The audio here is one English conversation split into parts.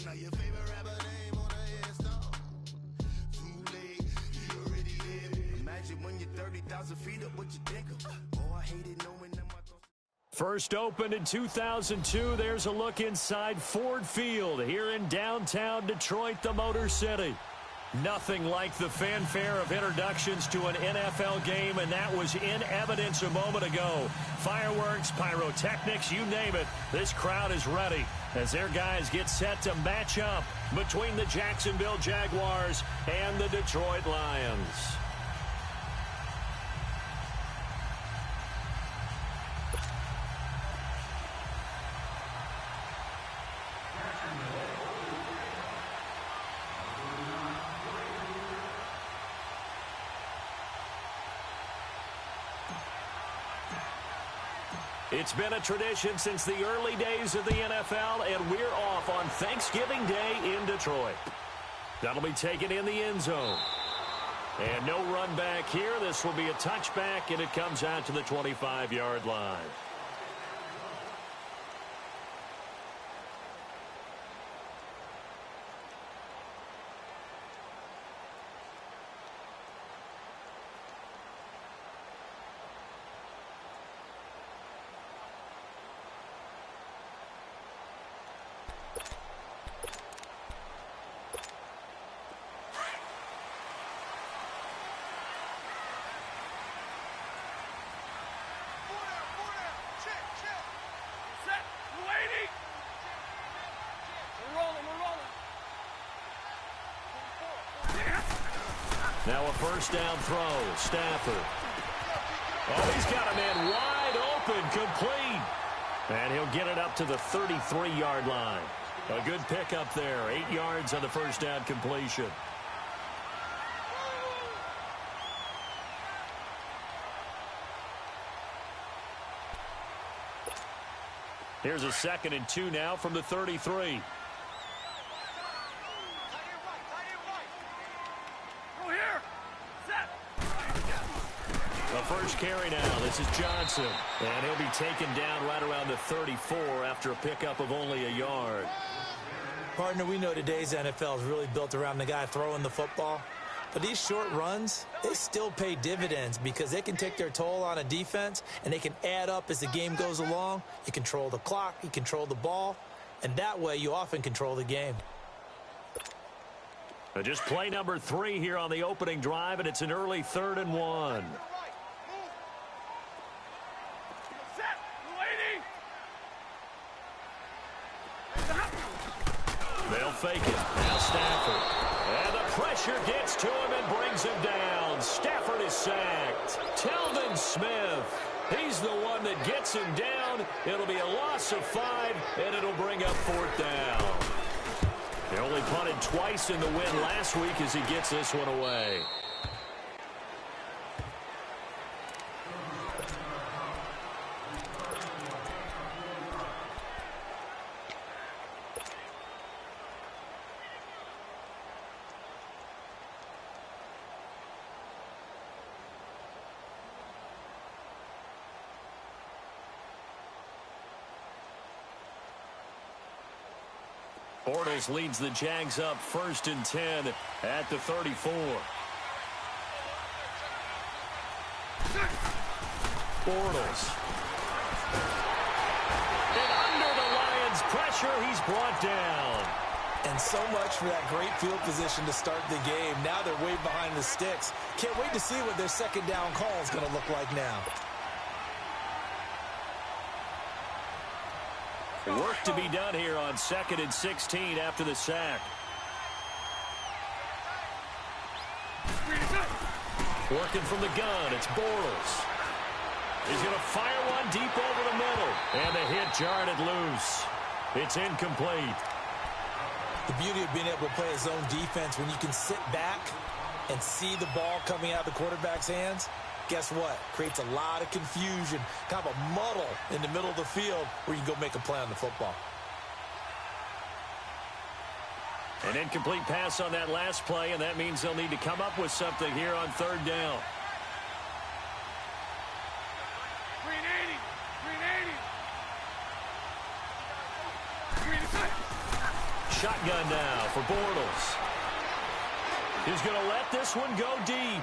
Now your favorite rapper name on a headstone. Too late, he already dead. Imagine when you're 30,000 feet up, what you think of? Oh, I hated knowing that my thoughts. First opened in 2002, there's a look inside Ford Field here in downtown Detroit, the Motor City. Nothing like the fanfare of introductions to an NFL game, and that was in evidence a moment ago. Fireworks, pyrotechnics, you name it. This crowd is ready as their guys get set to match up between the Jacksonville Jaguars and the Detroit Lions. It's been a tradition since the early days of the NFL, and we're off on Thanksgiving Day in Detroit. That'll be taken in the end zone. And no run back here. This will be a touchback, and it comes out to the 25-yard line. Now a first down throw. Stafford. Oh, he's got a man wide open, complete. And he'll get it up to the 33-yard line. A good pickup there. 8 yards on the first down completion. Here's a 2nd and 2 now from the 33. First carry now. This is Johnson. And he'll be taken down right around the 34 after a pickup of only a yard. Partner, we know today's NFL is really built around the guy throwing the football. But these short runs, they still pay dividends because they can take their toll on a defense and they can add up as the game goes along. You control the clock, you control the ball, and that way you often control the game. Just play number 3 here on the opening drive, and it's an early 3rd and 1. They'll fake it. Now Stafford. And the pressure gets to him and brings him down. Stafford is sacked. Telvin Smith. He's the one that gets him down. It'll be a loss of 5, and it'll bring up 4th down. They only punted twice in the win last week as he gets this one away. Bortles leads the Jags up 1st and 10 at the 34. Bortles. And under the Lions' pressure, he's brought down. And so much for that great field position to start the game. Now they're way behind the sticks. Can't wait to see what their second down call is going to look like now. Work to be done here on 2nd and 16 after the sack. Working from the gun, it's Bortles. He's going to fire one deep over the middle. And the hit jarred it loose. It's incomplete. The beauty of being able to play a zone defense when you can sit back and see the ball coming out of the quarterback's hands, guess what? Creates a lot of confusion, kind of a muddle in the middle of the field where you can go make a play on the football. An incomplete pass on that last play, and that means they'll need to come up with something here on 3rd down. Shotgun now for Bortles. He's going to let this one go deep.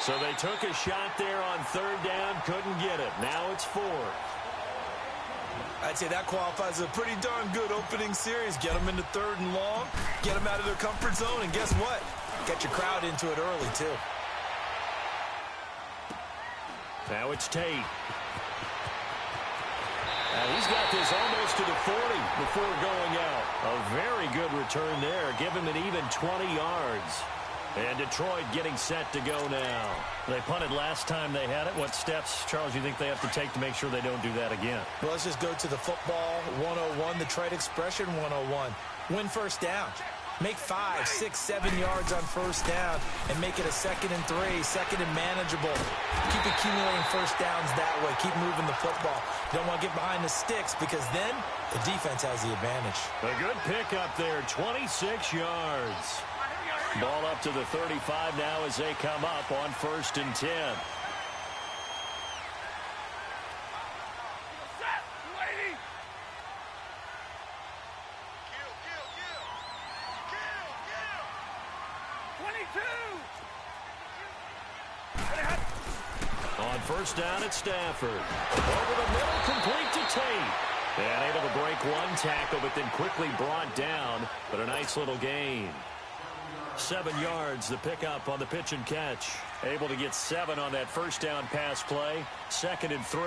So they took a shot there on third down, couldn't get it. Now it's fourth. I'd say that qualifies as a pretty darn good opening series. Get them into third and long, get them out of their comfort zone, and guess what? Get your crowd into it early, too. Now it's Tate. And he's got this almost to the 40 before going out. A very good return there. Give him an even 20 yards. And Detroit getting set to go now. They punted last time they had it. What steps, Charles, you think they have to take to make sure they don't do that again? Well, let's just go to the football 101, the trade expression 101. Win first down. Make 5, 6, 7 yards on first down and make it a 2nd and 3, 2nd and manageable. Keep accumulating first downs that way. Keep moving the football. You don't want to get behind the sticks because then the defense has the advantage. A good pickup there, 26 yards. Ball up to the 35 now as they come up on 1st and 10. On 1st down at Stafford. Over the middle, complete to Tate. And able to break one tackle, but then quickly brought down. But a nice little gain. 7 yards, the pickup on the pitch and catch. Able to get 7 on that 1st down pass play. 2nd and 3.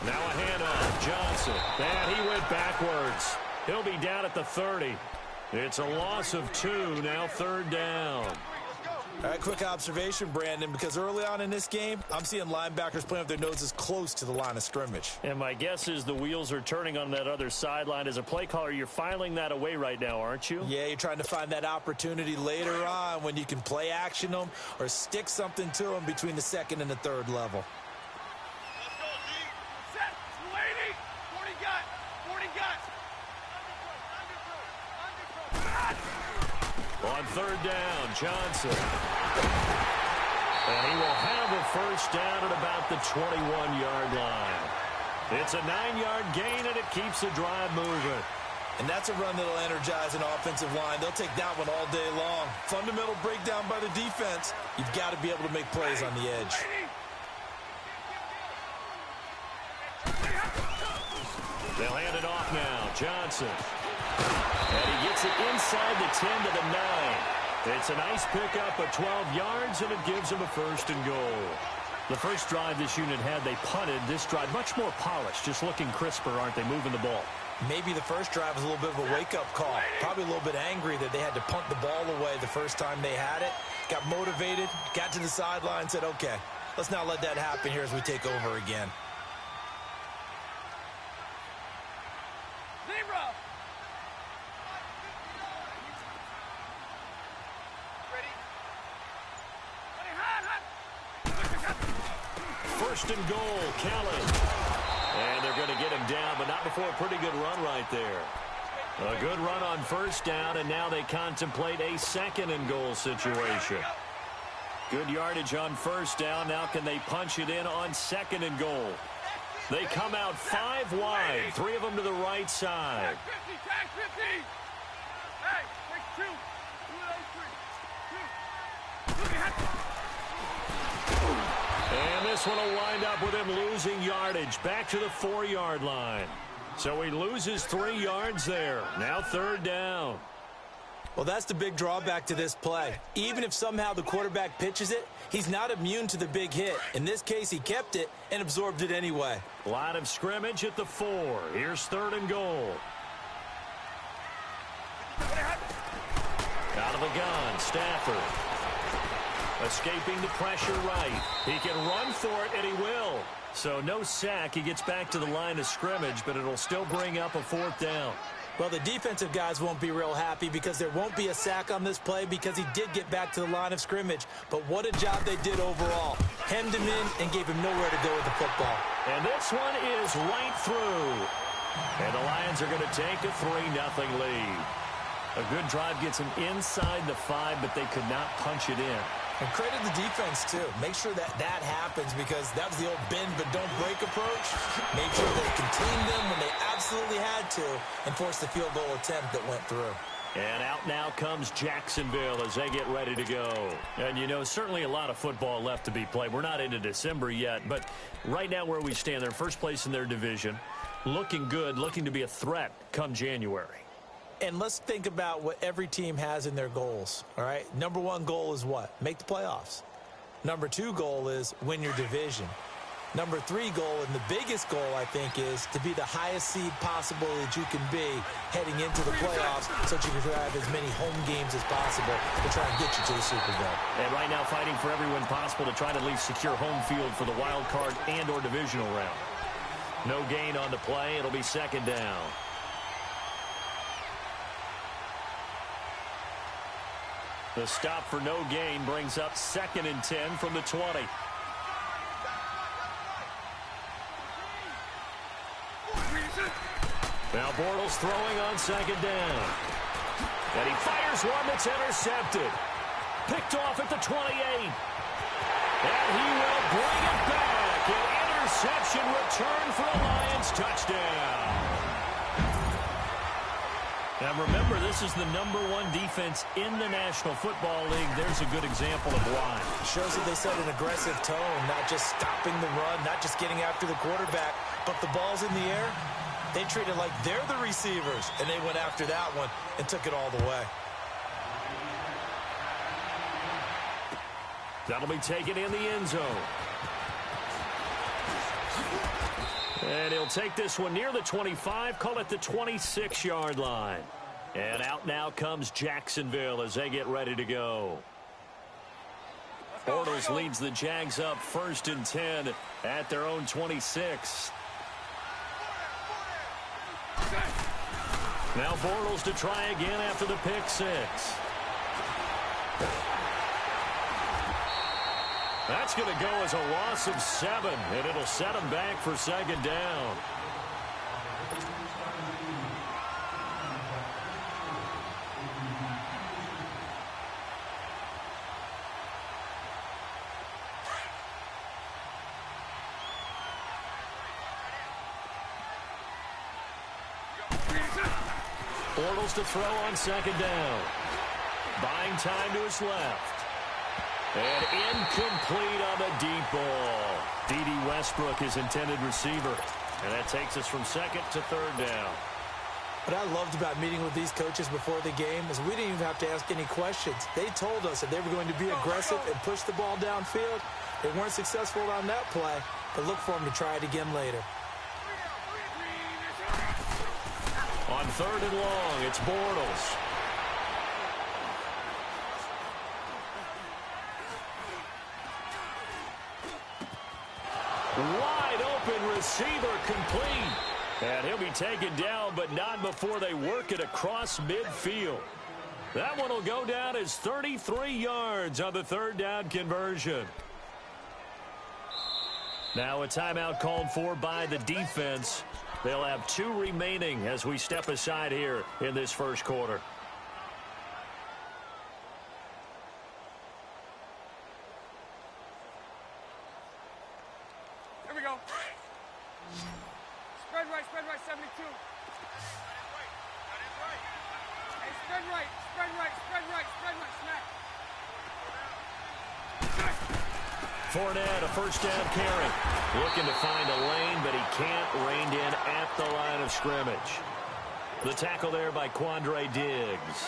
Now a handoff. Johnson. And he went backwards. He'll be down at the 30. It's a loss of 2, now 3rd down. All right, quick observation, Brandon, because early on in this game, I'm seeing linebackers playing with their noses close to the line of scrimmage. And my guess is the wheels are turning on that other sideline. As a play caller, you're filing that away right now, aren't you? Yeah, you're trying to find that opportunity later on when you can play action them or stick something to them between the 2nd and the 3rd level. On 3rd down, Johnson. And he will have a 1st down at about the 21-yard line. It's a 9-yard gain, and it keeps the drive moving. And that's a run that'll energize an offensive line. They'll take that one all day long. Fundamental breakdown by the defense. You've got to be able to make plays on the edge. They'll hand it off now. Johnson. And he gets it inside the 10 to the 9. It's a nice pickup of 12 yards, and it gives him a 1st and goal. The first drive this unit had, they punted. This drive, much more polished, just looking crisper, aren't they, moving the ball? Maybe the first drive was a little bit of a wake-up call. Probably a little bit angry that they had to punt the ball away the first time they had it. Got motivated, got to the sideline, said, okay, let's not let that happen here as we take over again. First and goal, Kelly. And they're going to get him down, but not before a pretty good run right there. A good run on 1st down, and now they contemplate a 2nd and goal situation. Good yardage on 1st down. Now can they punch it in on 2nd and goal? They come out 5 wide, 3 of them to the right side. And this one will wind up with him losing yardage back to the 4-yard line. So he loses 3 yards there. Now 3rd down. Well, that's the big drawback to this play. Even if somehow the quarterback pitches it, he's not immune to the big hit. In this case, he kept it and absorbed it anyway. Line of scrimmage at the 4. Here's 3rd and goal. Out of the gun, Stafford. Escaping the pressure right. He can run for it, and he will. So no sack. He gets back to the line of scrimmage, but it'll still bring up a 4th down. Well, the defensive guys won't be real happy because there won't be a sack on this play because he did get back to the line of scrimmage. But what a job they did overall. Hemmed him in and gave him nowhere to go with the football. And this one is right through. And the Lions are going to take a 3-0 lead. A good drive gets him inside the 5, but they could not punch it in. And credit the defense, too. Make sure that that happens because that was the old bend but don't break approach. Made sure they contained them when they absolutely had to and forced the field goal attempt that went through. And out now comes Jacksonville as they get ready to go. And, you know, certainly a lot of football left to be played. We're not into December yet, but right now where we stand, they're first place in their division. Looking good, looking to be a threat come January. And let's think about what every team has in their goals, all right? Number one goal is what? Make the playoffs. Number two goal is win your division. Number three goal, and the biggest goal, I think, is to be the highest seed possible that you can be heading into the playoffs so that you can have as many home games as possible to try and get you to the Super Bowl. And right now fighting for every win possible to try to at least secure home field for the wild card and or divisional round. No gain on the play. It'll be second down. The stop for no gain brings up 2nd and 10 from the 20. Now Bortles throwing on 2nd down. And he fires one that's intercepted. Picked off at the 28. And he will bring it back. An interception return for a Lions touchdown. Now remember, this is the #1 defense in the National Football League. There's a good example of why. Shows that they set an aggressive tone, not just stopping the run, not just getting after the quarterback, but the ball's in the air. They treat it like they're the receivers, and they went after that one and took it all the way. That'll be taken in the end zone. And he'll take this one near the 25, call it the 26-yard line. And out now comes Jacksonville as they get ready to go. Bortles leads the Jags up 1st and 10 at their own 26. Now Bortles to try again after the pick six. That's going to go as a loss of 7, and it'll set him back for 2nd down. Bortles to throw on 2nd down. Buying time to his left. And incomplete on the deep ball. D.D. Westbrook, his intended receiver. And that takes us from 2nd to 3rd down. What I loved about meeting with these coaches before the game is we didn't even have to ask any questions. They told us that they were going to be aggressive and push the ball downfield. They weren't successful on that play, but look for them to try it again later. On 3rd and long, it's Bortles. Wide open receiver complete. And he'll be taken down, but not before they work it across midfield. That one will go down as 33 yards on the 3rd down conversion. Now a timeout called for by the defense. They'll have 2 remaining as we step aside here in this first quarter. Here we go. Spread right, 72. Hey, spread right, smack. Fournette, a first down carry. Looking to find a lane, but he can't. Reined in at the line of scrimmage. The tackle there by Quandre Diggs.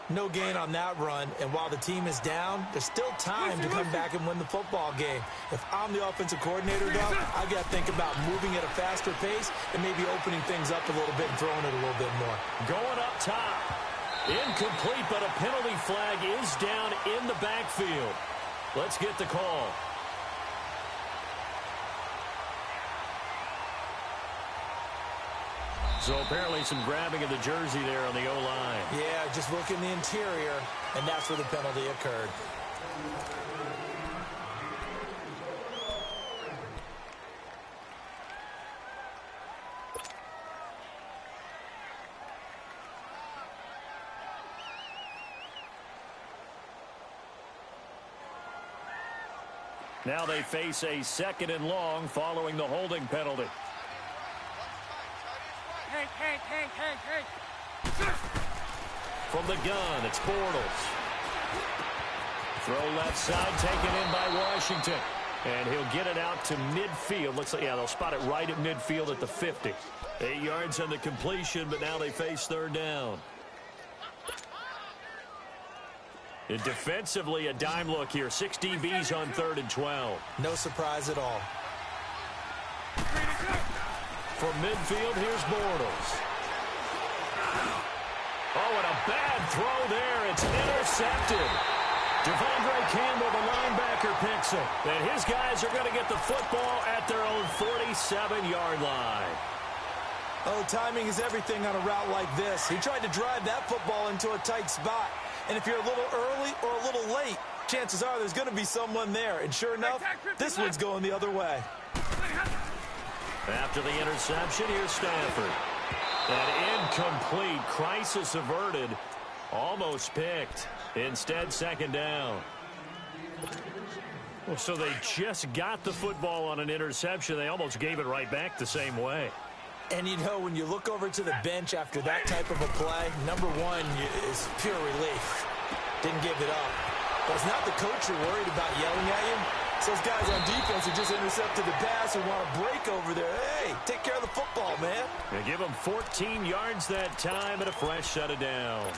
No gain on that run, and while the team is down, there's still time to come back and win the football game. If I'm the offensive coordinator, though, I got to think about moving at a faster pace and maybe opening things up a little bit and throwing it a little bit more. Going up top. Incomplete, but a penalty flag is down in the backfield. Let's get the call. So apparently some grabbing of the jersey there on the O-line. Yeah, just look in the interior, and that's where the penalty occurred. Now they face a 2nd and long following the holding penalty. Hank. From the gun, it's Bortles. Throw left side, taken in by Washington. And he'll get it out to midfield. Looks like, yeah, they'll spot it right at midfield at the 50. 8 yards on the completion, but now they face 3rd down. And defensively, a dime look here. 6 DBs on 3rd and 12. No surprise at all. From midfield, here's Bortles. Oh, and a bad throw there. It's intercepted. Devondre Campbell, the linebacker, picks it. And his guys are going to get the football at their own 47-yard line. Oh, timing is everything on a route like this. He tried to drive that football into a tight spot. And if you're a little early or a little late, chances are there's going to be someone there. And sure enough, this one's going the other way. After the interception, here's Stafford. An incomplete, crisis averted, almost picked. Instead, 2nd down. Well, so they just got the football on an interception. They almost gave it right back the same way. And, you know, when you look over to the bench after that type of a play, number one is pure relief. Didn't give it up. But it's not the coach you're worried about yelling at you. It's those guys on defense who just intercepted the pass and want to break over there. Hey, take care of the football, man. They give them 14 yards that time and a fresh set of downs.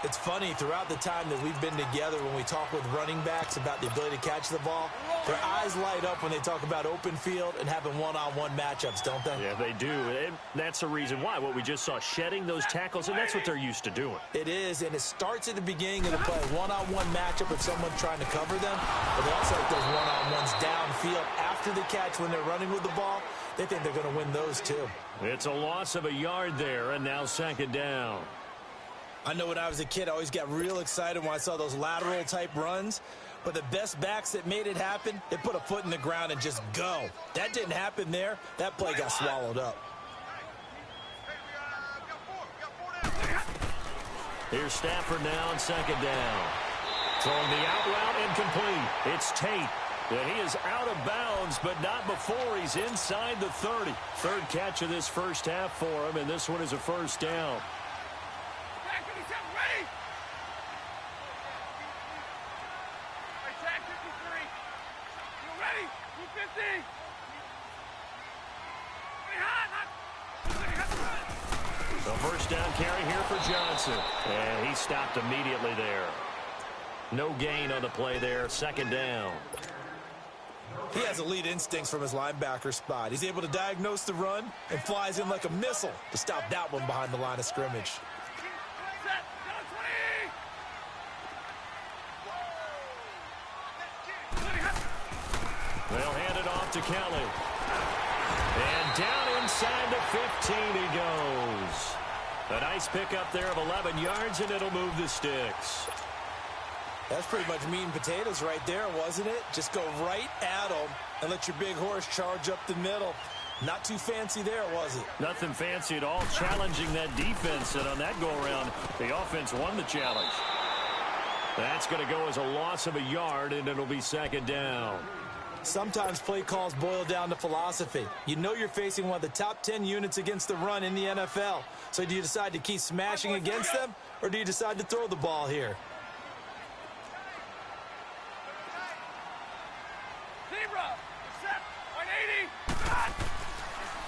It's funny, throughout the time that we've been together, when we talk with running backs about the ability to catch the ball, their eyes light up when they talk about open field and having one-on-one matchups, don't they? Yeah, they do. And that's the reason why. What we just saw, shedding those tackles, and that's what they're used to doing. It is, and it starts at the beginning of the play. One-on-one matchup with someone trying to cover them, but they also like those one-on-ones downfield after the catch when they're running with the ball. They think they're going to win those, too. It's a loss of a yard there, and now 2nd down. I know when I was a kid, I always got real excited when I saw those lateral-type runs. But the best backs that made it happen, they put a foot in the ground and just go. That didn't happen there. That play got swallowed up. Here's Stafford now on 2nd down. Throwing the out route incomplete. It's Tate. And he is out of bounds, but not before he's inside the 30. 3rd catch of this first half for him, and this one is a 1st down. The 1st down carry here for Johnson. And he stopped immediately there. No gain on the play there. 2nd down. He has elite instincts from his linebacker spot. He's able to diagnose the run and flies in like a missile to stop that one behind the line of scrimmage. They'll hand it off to Kelly. And down inside the 15 he goes. A nice pickup there of 11 yards, and it'll move the sticks. That's pretty much meat and potatoes right there, wasn't it? Just go right at them and let your big horse charge up the middle. Not too fancy there, was it? Nothing fancy at all, challenging that defense. And on that go-around, the offense won the challenge. That's going to go as a loss of a yard, and it'll be 2nd down. Sometimes play calls boil down to philosophy. You know you're facing one of the top 10 units against the run in the NFL. So do you decide to keep smashing against them, or do you decide to throw the ball here?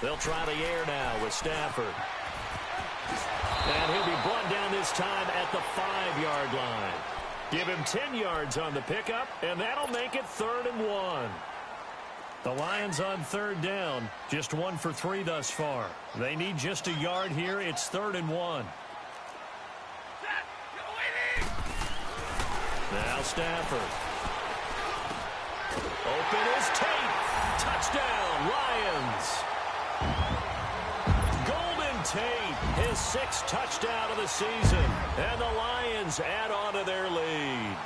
They'll try the air now with Stafford. And he'll be brought down this time at the 5-yard line. Give him 10 yards on the pickup, and that'll make it 3rd and 1. The Lions on 3rd down, just 1 for 3 thus far. They need just a yard here. It's 3rd and 1. Now Stafford. Open is Tate. Touchdown, Lions. Golden Tate, his 6th touchdown of the season. And the Lions add on to their lead.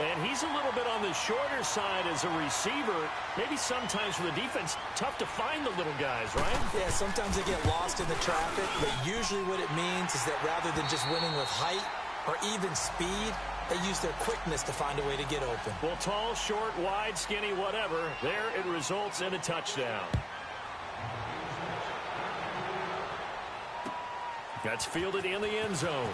And he's a little bit on the shorter side as a receiver. Maybe sometimes for the defense, tough to find the little guys, right? Yeah, sometimes they get lost in the traffic, but usually what it means is that rather than just winning with height or even speed, They use their quickness to find a way to get open. Well, tall, short, wide, skinny, whatever, there it results in a touchdown. That's fielded in the end zone.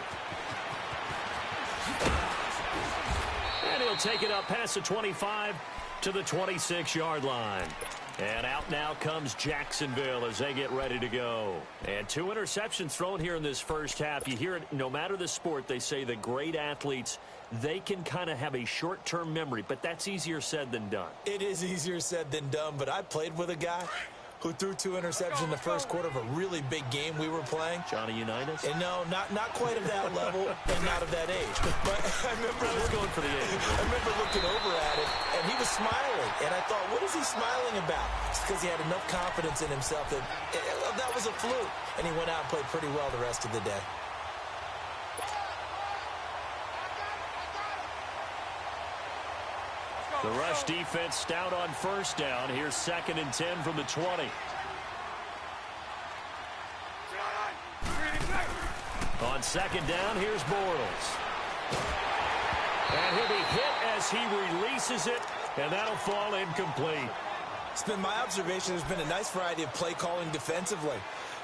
And he'll take it up past the 25 to the 26-yard line. And out now comes Jacksonville as they get ready to go. And 2 interceptions thrown here in this first half. You hear it, no matter the sport, they say the great athletes, they can kind of have a short-term memory, but that's easier said than done. It is easier said than done, but I played with a guy who threw 2 interceptions in the first quarter of a really big game we were playing. Johnny Unitas? And no, not quite of that level and not of that age. But I was going for the age. I remember looking over at him, and he was smiling. And I thought, what is he smiling about? It's because he had enough confidence in himself that that was a fluke. And he went out and played pretty well the rest of the day. The rush defense stout on first down. Here's 2nd and 10 from the 20. On 2nd down, here's Bortles. And he'll be hit as he releases it, and that'll fall incomplete. It's been my observation there's been a nice variety of play calling defensively.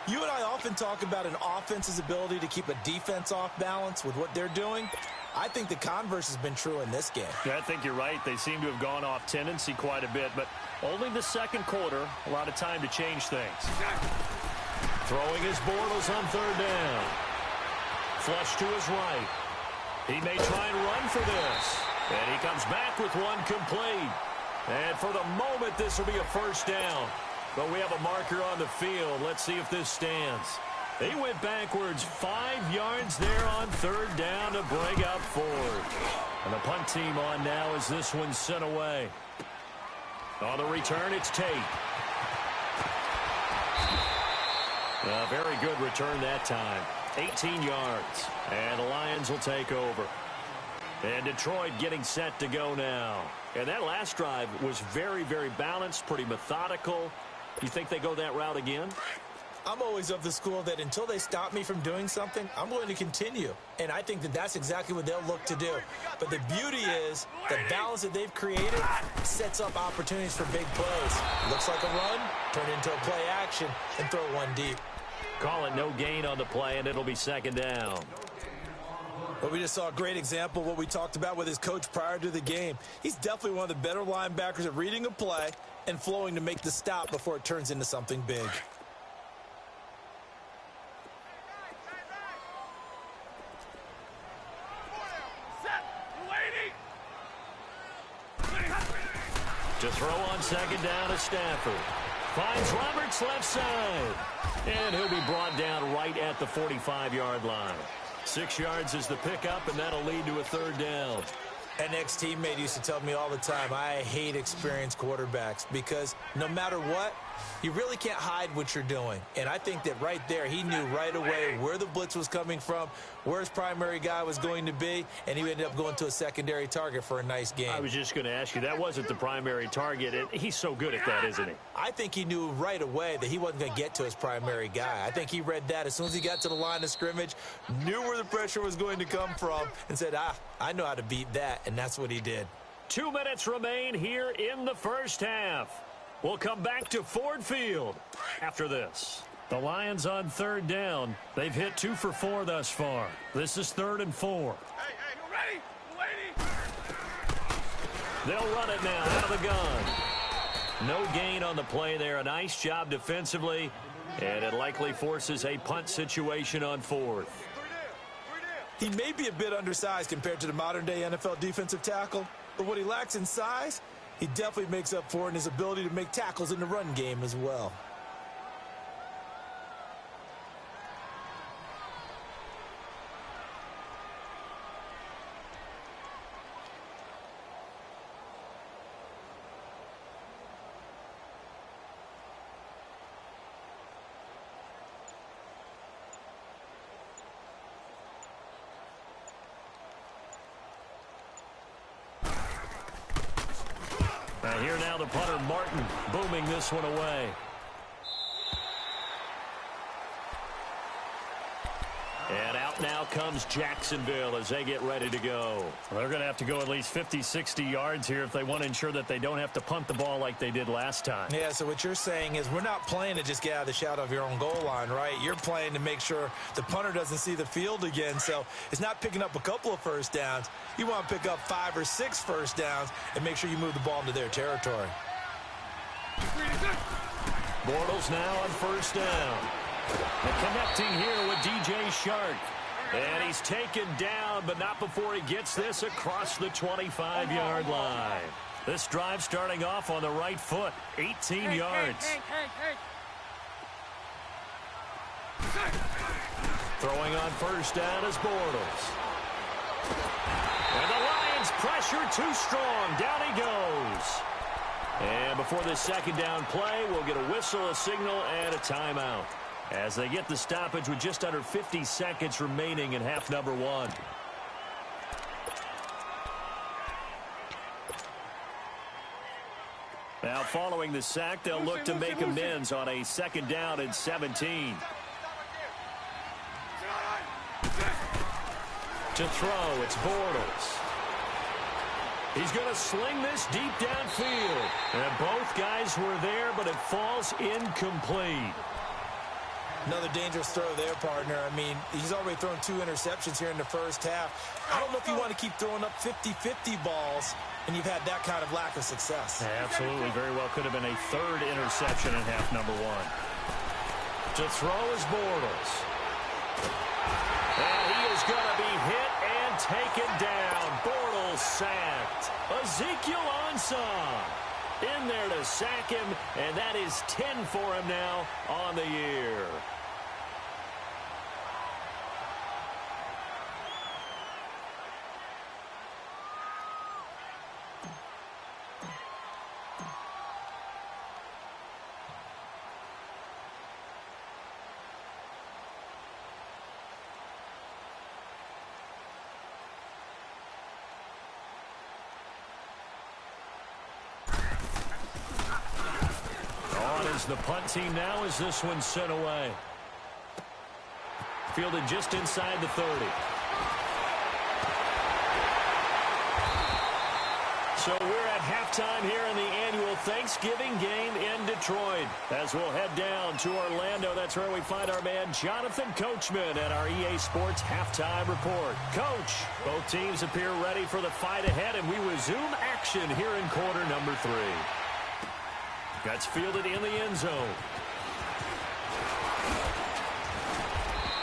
You and I often talk about an offense's ability to keep a defense off balance with what they're doing. I think the converse has been true in this game. Yeah, I think you're right. They seem to have gone off tendency quite a bit, but only the second quarter, a lot of time to change things. Throwing his Bortles on 3rd down. Flush to his right. He may try and run for this. And he comes back with one complete. And for the moment, this will be a first down. But we have a marker on the field. Let's see if this stands. He went backwards 5 yards there on 3rd down to bring up 4th. And the punt team on now as this one's sent away. On the return, it's Tate. A very good return that time. 18 yards. And the Lions will take over. And Detroit getting set to go now. And that last drive was very, very balanced, pretty methodical. You think they go that route again? I'm always of the school that until they stop me from doing something, I'm going to continue. And I think that that's exactly what they'll look to do. But the beauty is the balance that they've created sets up opportunities for big plays. Looks like a run, turn it into a play action, and throw one deep. Call it no gain on the play, and it'll be 2nd down. But we just saw a great example of what we talked about with his coach prior to the game. He's definitely one of the better linebackers at reading a play and flowing to make the stop before it turns into something big. To throw on 2nd down to Stafford. Finds Roberts left side. And he'll be brought down right at the 45-yard line. 6 yards is the pickup, and that'll lead to a 3rd down. An ex-teammate used to tell me all the time, I hate experienced quarterbacks because no matter what, you really can't hide what you're doing. And I think that right there, he knew right away where the blitz was coming from, where his primary guy was going to be, and he ended up going to a secondary target for a nice game. I was just going to ask you, that wasn't the primary target. He's so good at that, isn't he? I think he knew right away that he wasn't going to get to his primary guy. I think he read that as soon as he got to the line of scrimmage, knew where the pressure was going to come from, and said, I know how to beat that, and that's what he did. 2 minutes remain here in the first half. We'll come back to Ford Field after this. The Lions on 3rd down. They've hit 2 for 4 thus far. This is 3rd and 4. Hey, you ready? Lady. They'll run it now out of the gun. No gain on the play there. A nice job defensively. And it likely forces a punt situation on 4th. He may be a bit undersized compared to the modern-day NFL defensive tackle, but what he lacks in size, he definitely makes up for it in his ability to make tackles in the run game as well. Here now the punter, Martin, booming this one away. And out Now comes Jacksonville as they get ready to go. They're going to have to go at least 50, 60 yards here if they want to ensure that they don't have to punt the ball like they did last time. Yeah, so what you're saying is we're not playing to just get out of the shadow of your own goal line, right? You're playing to make sure the punter doesn't see the field again. So it's not picking up a couple of first downs. You want to pick up 5 or 6 first downs and make sure you move the ball into their territory. Bortles now on first down. And connecting here with DJ Shark. And he's taken down, but not before he gets this across the 25-yard line. This drive starting off on the right foot, 18 yards. Throwing on first down is Bortles. And the Lions pressure too strong. Down he goes. And before this second down play, we'll get a whistle, a signal, and a timeout, as they get the stoppage with just under 50 seconds remaining in half number 1. Now following the sack, they'll look to make amends on a second down and 17. To throw, it's Bortles. He's going to sling this deep downfield. And both guys were there, but it falls incomplete. Another dangerous throw there, partner. I mean, he's already thrown 2 interceptions here in the first half. I don't know if you want to keep throwing up 50-50 balls, and you've had that kind of lack of success. Absolutely. Very well could have been a 3rd interception in half number 1. To throw is Bortles. And he is going to be hit and taken down. Bortles sacked. Ezekiel Ansah in there to sack him, and that is 10 for him now on the year. The punt team now as this one sent away. Fielded just inside the 30. So we're at halftime here in the annual Thanksgiving game in Detroit. As we'll head down to Orlando, that's where we find our man Jonathan Coachman at our EA Sports Halftime Report. Coach, both teams appear ready for the fight ahead, and we resume action here in quarter number 3. That's fielded in the end zone.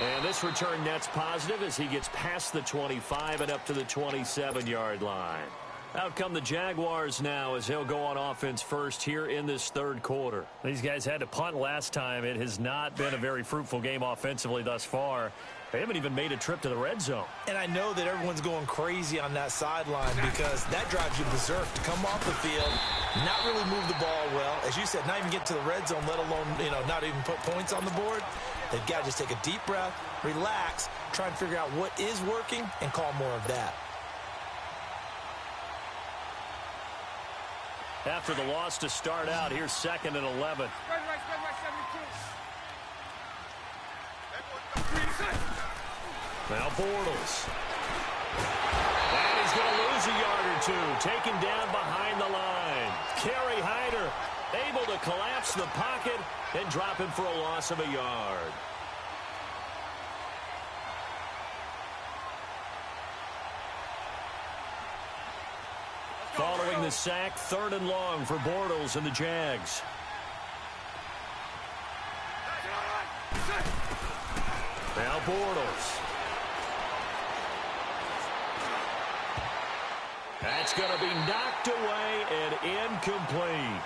And this return net's positive as he gets past the 25 and up to the 27-yard line. Out come the Jaguars now as they'll go on offense first here in this 3rd quarter. These guys had to punt last time. It has not been a very fruitful game offensively thus far. They haven't even made a trip to the red zone. And I know that everyone's going crazy on that sideline because that drives you berserk to come off the field, not really move the ball well. As you said, not even get to the red zone, let alone, not even put points on the board. They've got to just take a deep breath, relax, try and figure out what is working and call more of that. After the loss to start out, here's 2nd and 11. Now Bortles. And he's going to lose a yard or 2. Taken down behind the line. Kerry Hyder able to collapse the pocket and drop him for a loss of a yard. Following the sack, 3rd and long for Bortles and the Jags. Now Bortles. That's going to be knocked away and incomplete.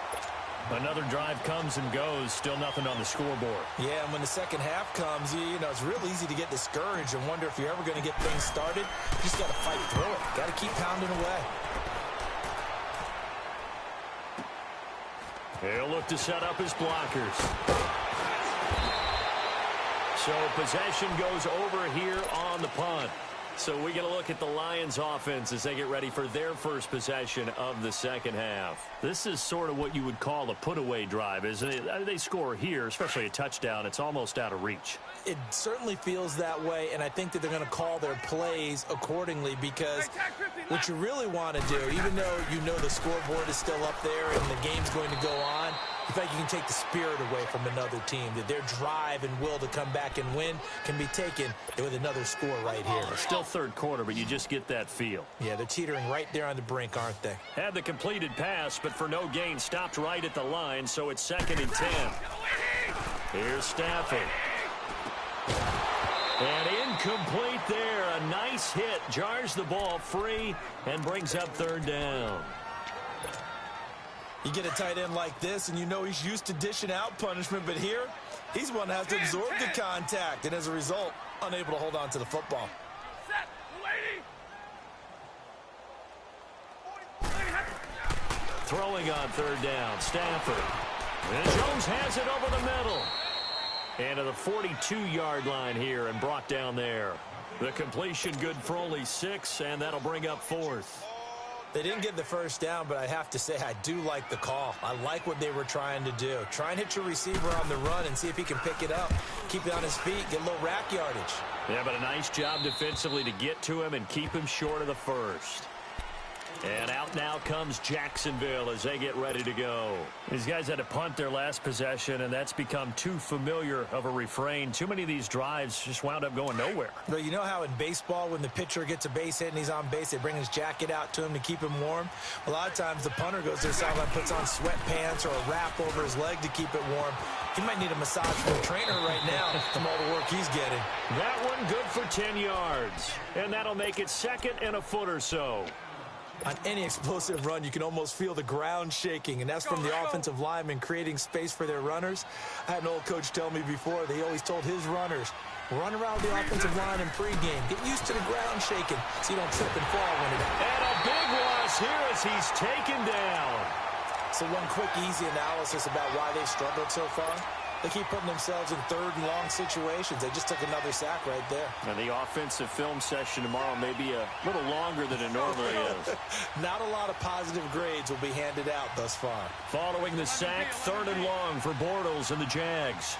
Another drive comes and goes. Still nothing on the scoreboard. Yeah, and when the second half comes, it's real easy to get discouraged and wonder if you're ever going to get things started. You just got to fight through it. Got to keep pounding away. He'll look to set up his blockers. So possession goes over here on the punt. So we get a look at the Lions offense as they get ready for their first possession of the second half. This is sort of what you would call a put-away drive, isn't it? They score here, especially a touchdown. It's almost out of reach. It certainly feels that way, and I think that they're going to call their plays accordingly because what you really want to do, even though you know the scoreboard is still up there and the game's going to go on, you feel like you can take the spirit away from another team, that their drive and will to come back and win can be taken with another score right here. Still third quarter, but you just get that feel. Yeah, they're teetering right there on the brink, aren't they? Had the completed pass, but for no gain, stopped right at the line, so it's 2nd and 10. Here's Stafford. And incomplete there. A nice hit. Jars the ball free and brings up 3rd down. You get a tight end like this, and you know he's used to dishing out punishment, but here, he's one that has to absorb the contact, and as a result, unable to hold on to the football. Set, Throwing on 3rd down, Stafford. And Jones has it over the middle. And to the 42-yard line here and brought down there. The completion good for only 6, and that'll bring up 4th. They didn't get the first down, but I have to say I do like the call. I like what they were trying to do. Try and hit your receiver on the run and see if he can pick it up. Keep it on his feet, get a little rack yardage. Yeah, but a nice job defensively to get to him and keep him short of the first. And out now comes Jacksonville as they get ready to go. These guys had to punt their last possession, and that's become too familiar of a refrain. Too many of these drives just wound up going nowhere. But you know how in baseball, when the pitcher gets a base hit and he's on base, they bring his jacket out to him to keep him warm? A lot of times the punter goes to the sideline, puts on sweatpants or a wrap over his leg to keep it warm. He might need a massage from the trainer right now from all the work he's getting. That one good for 10 yards. And that'll make it 2nd and a foot or so. On any explosive run, you can almost feel the ground shaking, and that's from the offensive linemen creating space for their runners. I had an old coach tell me before, they always told his runners, run around the offensive line in pregame. Get used to the ground shaking so you don't trip and fall when it happens. And a big loss here as he's taken down. So one quick, easy analysis about why they've struggled so far. They keep putting themselves in 3rd and long situations. They just took another sack right there. And the offensive film session tomorrow may be a little longer than it normally is. Not a lot of positive grades will be handed out thus far. Following the sack, 3rd and long for Bortles and the Jags.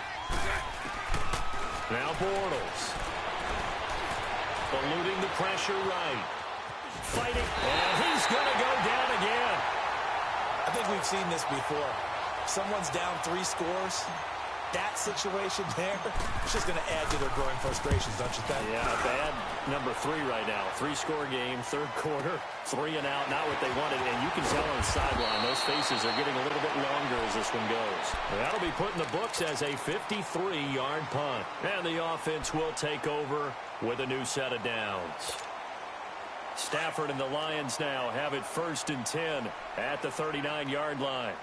Now Bortles. Eluding the pressure right. Fighting. And he's going to go down again. I think we've seen this before. Someone's down 3 scores. That situation there, it's just going to add to their growing frustrations, don't you think? Yeah, bad number 3 right now. 3-score game, 3rd quarter, 3 and out, not what they wanted. And you can tell on the sideline, those faces are getting a little bit longer as this one goes. That'll be put in the books as a 53-yard punt. And the offense will take over with a new set of downs. Stafford and the Lions now have it 1st and 10 at the 39-yard line.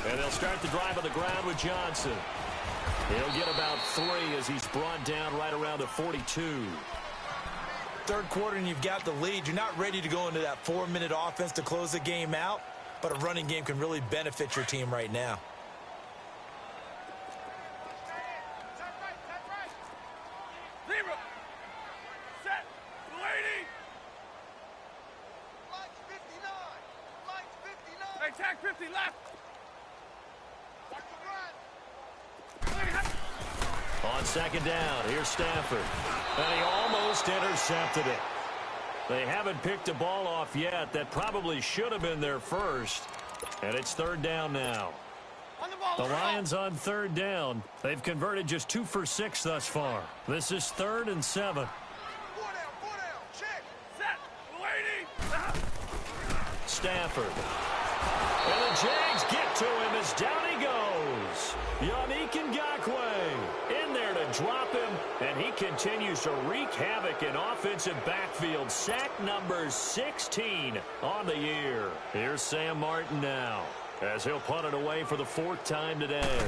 And they'll start the drive on the ground with Johnson. He'll get about 3 as he's brought down right around the 42. 3rd quarter and you've got the lead. You're not ready to go into that 4-minute offense to close the game out, but a running game can really benefit your team right now. Zero. Set. Lady. Lights 59. Lights 59. Hey, tag 50 left. On 2nd down, here's Stafford. And he almost intercepted it. They haven't picked a ball off yet. That probably should have been their first. And it's 3rd down now. The Lions on 3rd down. They've converted just 2 for 6 thus far. This is 3rd and 7. 4 down. Check. Set. Lady. Stafford. And the Jags get to him as down he goes. Yannick Ngakoue in there to drop him, and he continues to wreak havoc in offensive backfield. Sack number 16 on the year. Here's Sam Martin now as he'll punt it away for the 4th time today.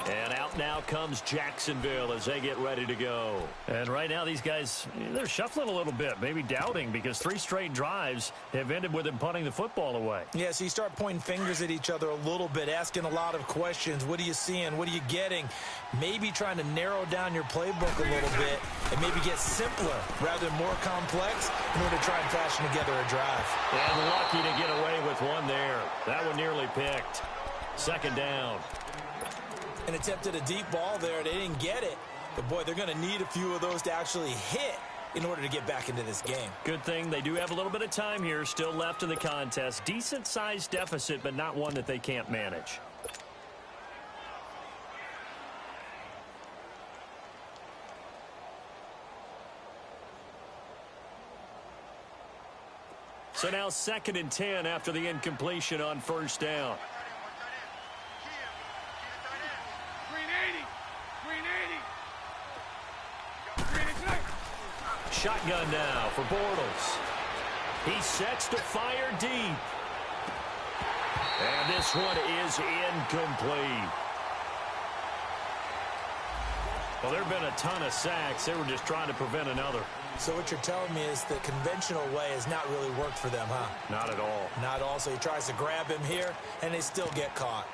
And out up now comes Jacksonville as they get ready to go. And right now these guys, they're shuffling a little bit, maybe doubting, because 3 straight drives have ended with them punting the football away. Yeah, so you start pointing fingers at each other a little bit, asking a lot of questions. What are you seeing? What are you getting? Maybe trying to narrow down your playbook a little bit and maybe get simpler rather than more complex in order to try and fashion together a drive. And lucky to get away with one there. That one nearly picked. Second down. And attempted a deep ball there. They didn't get it. But, boy, they're going to need a few of those to actually hit in order to get back into this game. Good thing they do have a little bit of time here still left in the contest. Decent-sized deficit, but not one that they can't manage. So now 2nd and 10 after the incompletion on first down. Shotgun now for Bortles. He sets to fire deep. And this one is incomplete. Well, there have been a ton of sacks. They were just trying to prevent another. So what you're telling me is the conventional way has not really worked for them, huh? Not at all. Not all. So he tries to grab him here, and they still get caught.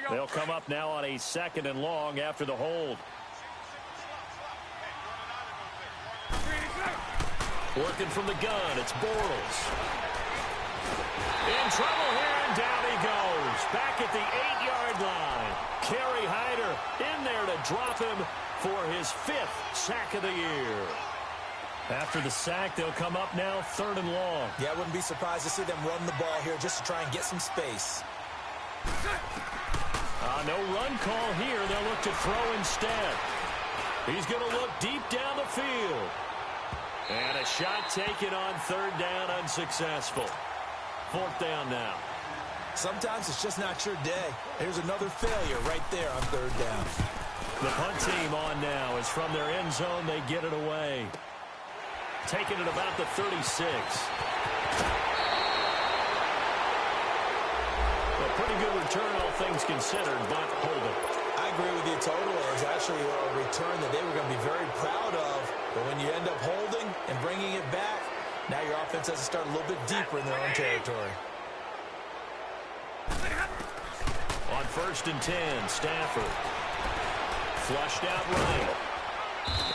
They'll come up now on a 2nd and long after the hold. Working from the gun, it's Bortles. In trouble here, and down he goes. Back at the 8-yard line. Kerry Hyder in there to drop him for his 5th sack of the year. After the sack, they'll come up now 3rd and long. Yeah, I wouldn't be surprised to see them run the ball here just to try and get some space. No run call here. They'll look to throw instead. He's going to look deep down the field. And a shot taken on 3rd down, unsuccessful. 4th down now. Sometimes it's just not your day. Here's another failure right there on 3rd down. The punt team on now is from their end zone. They get it away. Taking it about the 36. A pretty good return, all things considered, but holding. I agree with you totally. It's actually a return that they were going to be very proud of. But when you end up holding and bringing it back, now your offense has to start a little bit deeper in their own territory. On 1st and 10, Stafford. Flushed out right.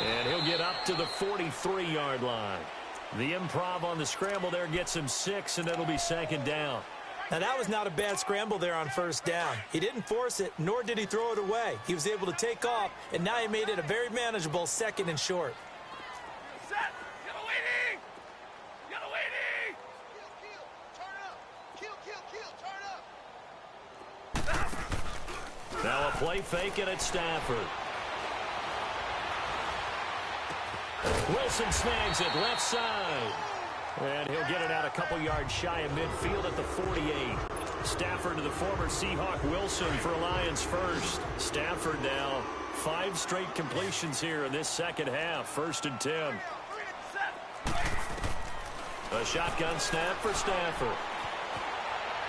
And he'll get up to the 43-yard line. The improv on the scramble there gets him 6, and it'll be 2nd down. Now, that was not a bad scramble there on 1st down. He didn't force it, nor did he throw it away. He was able to take off, and now he made it a very manageable 2nd and short. Set! Get a waiting! Get a waiting! Turn up! Turn up! Now a play fake, and it's Stafford. Wilson snags it left side. And he'll get it out a couple yards shy of midfield at the 48. Stafford to the former Seahawk Wilson for Lions first. Stafford now 5 straight completions here in this 2nd half. 1st and 10. A shotgun snap for Stafford.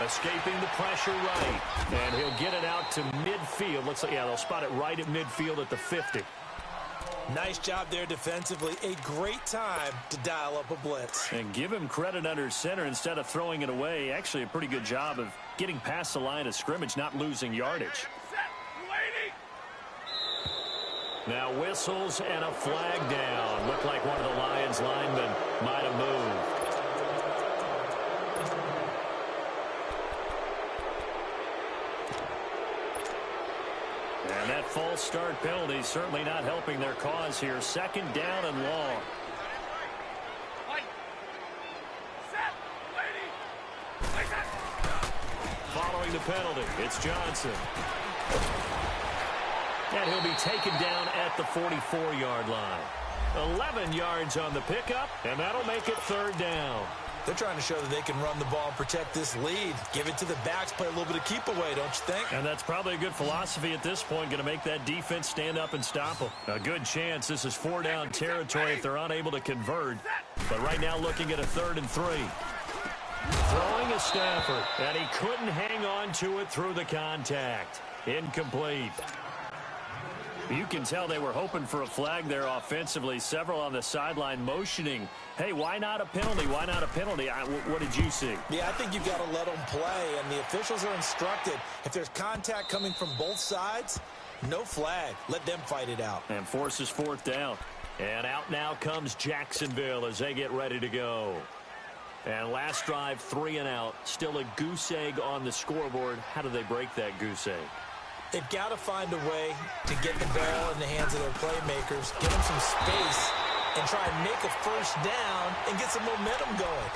Escaping the pressure right. And he'll get it out to midfield. Looks like, yeah, they'll spot it right at midfield at the 50. Nice job there defensively. A great time to dial up a blitz. And give him credit under center instead of throwing it away. Actually a pretty good job of getting past the line of scrimmage, not losing yardage. Now whistles and a flag down. Looked like one of the Lions linemen might have moved. And that false start penalty certainly not helping their cause here. 2nd down and long. Following the penalty, it's Johnson. And he'll be taken down at the 44-yard line. 11 yards on the pickup, and that'll make it 3rd down. They're trying to show that they can run the ball and protect this lead. Give it to the backs, play a little bit of keep away, don't you think? And that's probably a good philosophy at this point, going to make that defense stand up and stop them. A good chance this is 4-down territory if they're unable to convert. But right now looking at a 3rd and 3. Throwing a Stafford, and he couldn't hang on to it through the contact. Incomplete. You can tell they were hoping for a flag there offensively. Several on the sideline motioning, hey, why not a penalty? Why not a penalty? What did you see? Yeah, I think you've got to let them play, and the officials are instructed. If there's contact coming from both sides, no flag. Let them fight it out. And forces 4th down. And out now comes Jacksonville as they get ready to go. And last drive, 3 and out. Still a goose egg on the scoreboard. How do they break that goose egg? They've got to find a way to get the ball in the hands of their playmakers, give them some space, and try and make a 1st down and get some momentum going.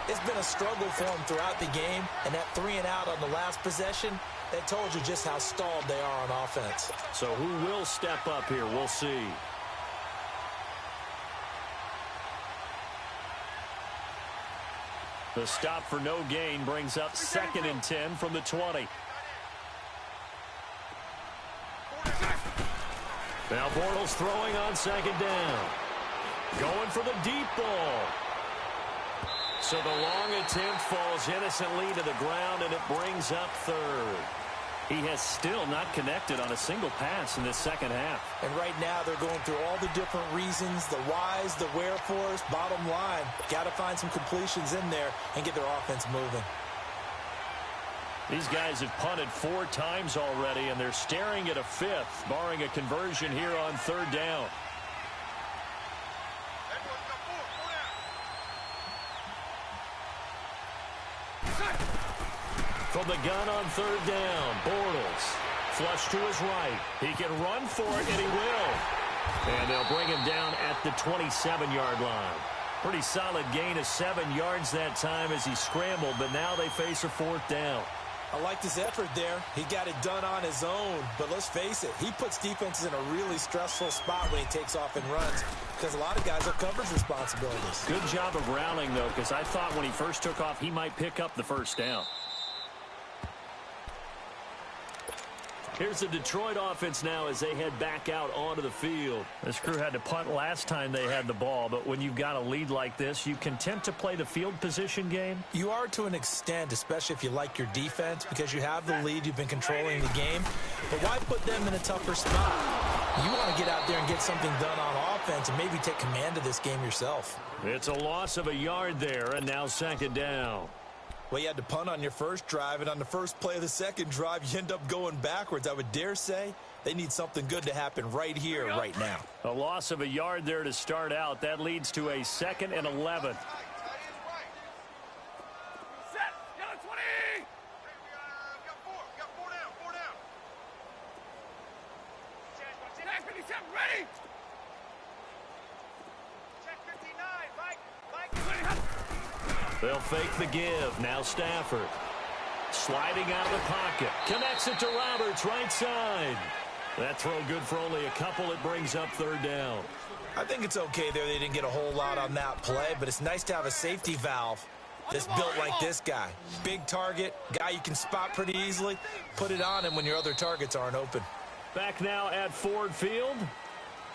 It's been a struggle for them throughout the game, and that 3 and out on the last possession, that told you just how stalled they are on offense. So who will step up here? We'll see. The stop for no gain brings up 2nd and 10 from the 20. Now Bortles throwing on 2nd down. Going for the deep ball. So the long attempt falls innocently to the ground, and it brings up 3rd. He has still not connected on a single pass in this second half. And right now they're going through all the different reasons, the whys, the wherefores. Bottom line, got to find some completions in there and get their offense moving. These guys have punted 4 times already, and they're staring at a 5th, barring a conversion here on 3rd down. From the gun on 3rd down, Bortles. Flush to his right. He can run for it, and he will. And they'll bring him down at the 27-yard line. Pretty solid gain of 7 yards that time as he scrambled, but now they face a 4th down. I like his effort there. He got it done on his own. But let's face it, he puts defenses in a really stressful spot when he takes off and runs because a lot of guys have coverage responsibilities. Good job of rallying, though, because I thought when he first took off, he might pick up the 1st down. Here's the Detroit offense now as they head back out onto the field. This crew had to punt last time they had the ball, but when you've got a lead like this, you content to play the field position game? You are to an extent, especially if you like your defense, because you have the lead, you've been controlling the game. But why put them in a tougher spot? You want to get out there and get something done on offense and maybe take command of this game yourself. It's a loss of a yard there, and now 2nd down. Well, you had to punt on your first drive, and on the first play of the second drive, you end up going backwards. I would dare say they need something good to happen right here, right now. A loss of a yard there to start out. That leads to a 2nd and 11. Set! Yellow 20! Got four down. Check 57, ready! Check 59, Mike! They'll fake the give. Now Stafford. Sliding out of the pocket. Connects it to Roberts, right side. That throw good for only a couple. It brings up 3rd down. I think it's okay there. They didn't get a whole lot on that play, but it's nice to have a safety valve that's built like this guy. Big target, guy you can spot pretty easily. Put it on him when your other targets aren't open. Back now at Ford Field.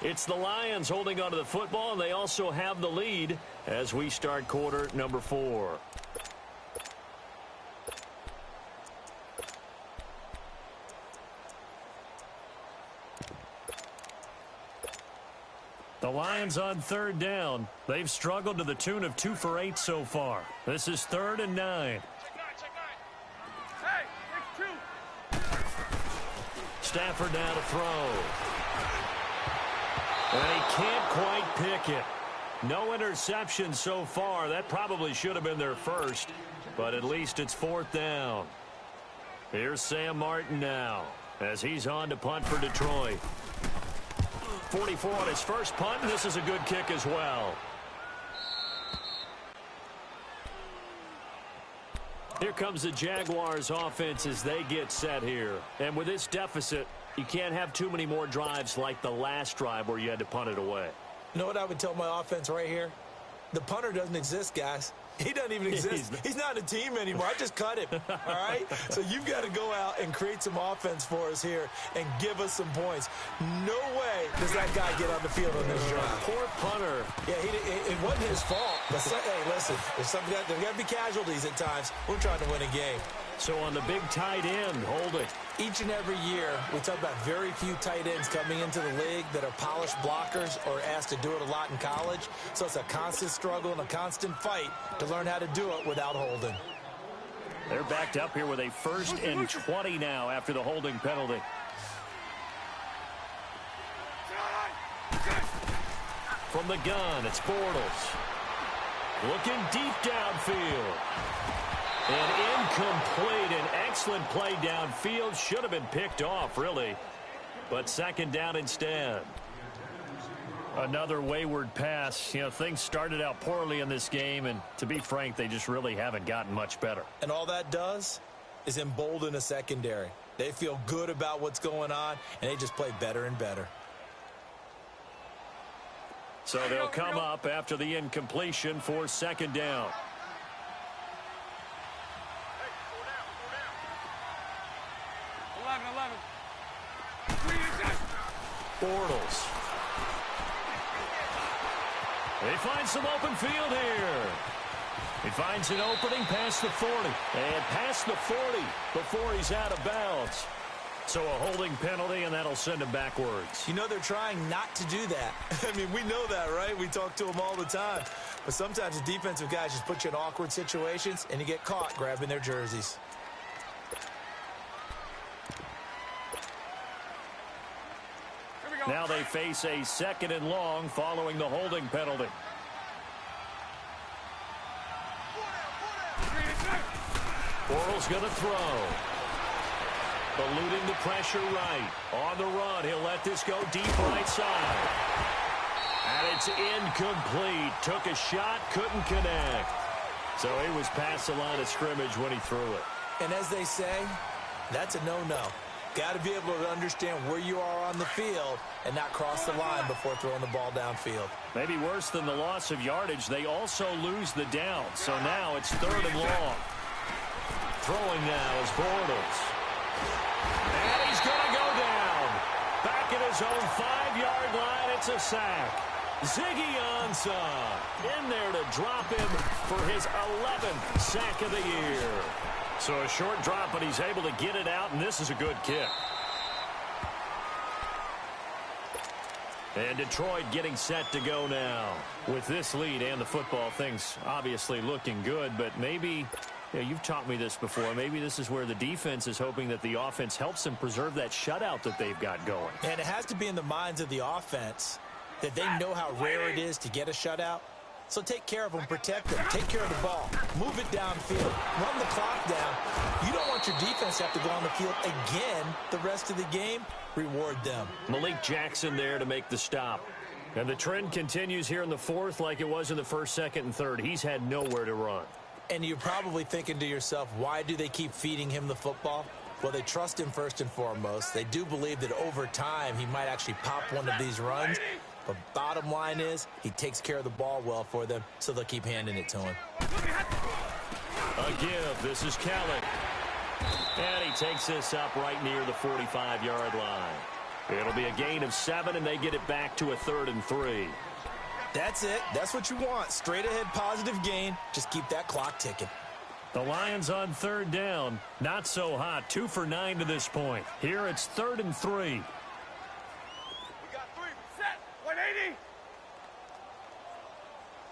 It's the Lions holding onto the football, and they also have the lead as we start quarter number 4. The Lions on 3rd down. They've struggled to the tune of 2 for 8 so far. This is 3rd and 9. Check 9. Hey, 6-2. Stafford now to throw. And he can't quite pick it. No interception so far. That probably should have been their first, but at least it's 4th down. Here's Sam Martin now as he's on to punt for Detroit. 44 on his first punt, and this is a good kick as well. Here comes the Jaguars offense as they get set here. And with this deficit, you can't have too many more drives like the last drive where you had to punt it away. You know what I would tell my offense right here? The punter doesn't exist, guys. He doesn't even exist. He's not a team anymore. I just cut him, all right? So you've got to go out and create some offense for us here and give us some points. No way does that guy get on the field on this drive. Poor punter. Yeah, it wasn't his fault. But hey, listen, there's got to be casualties at times. We're trying to win a game. So on the big tight end, Holding. Each and every year, we talk about very few tight ends coming into the league that are polished blockers or asked to do it a lot in college. So it's a constant struggle and a constant fight to learn how to do it without holding. They're backed up here with a 1st and 20 now after the holding penalty. From the gun, it's Bortles. Looking deep downfield. And incomplete. An excellent play downfield. Should have been picked off, really. But 2nd down instead. Another wayward pass. You know, things started out poorly in this game, and to be frank, they just really haven't gotten much better. And all that does is embolden a secondary. They feel good about what's going on, and they just play better and better. So they'll come up after the incompletion for 2nd down. Bortles. They find some open field here. He finds an opening past the 40. And past the 40 before he's out of bounds. So a holding penalty, and that'll send him backwards. You know, they're trying not to do that. I mean, we know that, right? We talk to them all the time. But sometimes the defensive guys just put you in awkward situations, and you get caught grabbing their jerseys. Now they face a 2nd and long following the holding penalty. Bortles going to throw. Eluding the pressure right. On the run, he'll let this go deep right side. And it's incomplete. Took a shot, couldn't connect. So he was past the line of scrimmage when he threw it. And as they say, that's a no-no. Got to be able to understand where you are on the field and not cross the line before throwing the ball downfield. Maybe worse than the loss of yardage, they also lose the down. So now it's 3rd and long. Throwing now is Bortles. And he's going to go down. Back at his own 5-yard line, it's a sack. Ziggy Ansah in there to drop him for his 11th sack of the year. So a short drop, but he's able to get it out, and this is a good kick. And Detroit getting set to go now. With this lead and the football, things obviously looking good, but maybe, you know, you've taught me this before, maybe this is where the defense is hoping that the offense helps them preserve that shutout that they've got going. And it has to be in the minds of the offense that they know how rare it is to get a shutout. So take care of them, protect them, take care of the ball, move it downfield, run the clock down. You don't want your defense to have to go on the field again the rest of the game. Reward them. Malik Jackson there to make the stop. And the trend continues here in the 4th like it was in the 1st, 2nd, and 3rd. He's had nowhere to run. And you're probably thinking to yourself, why do they keep feeding him the football? Well, they trust him first and foremost. They do believe that over time he might actually pop one of these runs. But bottom line is, he takes care of the ball well for them, so they'll keep handing it to him. A give. This is Kelly. And he takes this up right near the 45-yard line. It'll be a gain of 7, and they get it back to a 3rd and 3. That's it. That's what you want. Straight ahead positive gain. Just keep that clock ticking. The Lions on 3rd down. Not so hot. 2 for 9 to this point. Here it's 3rd and 3. 180.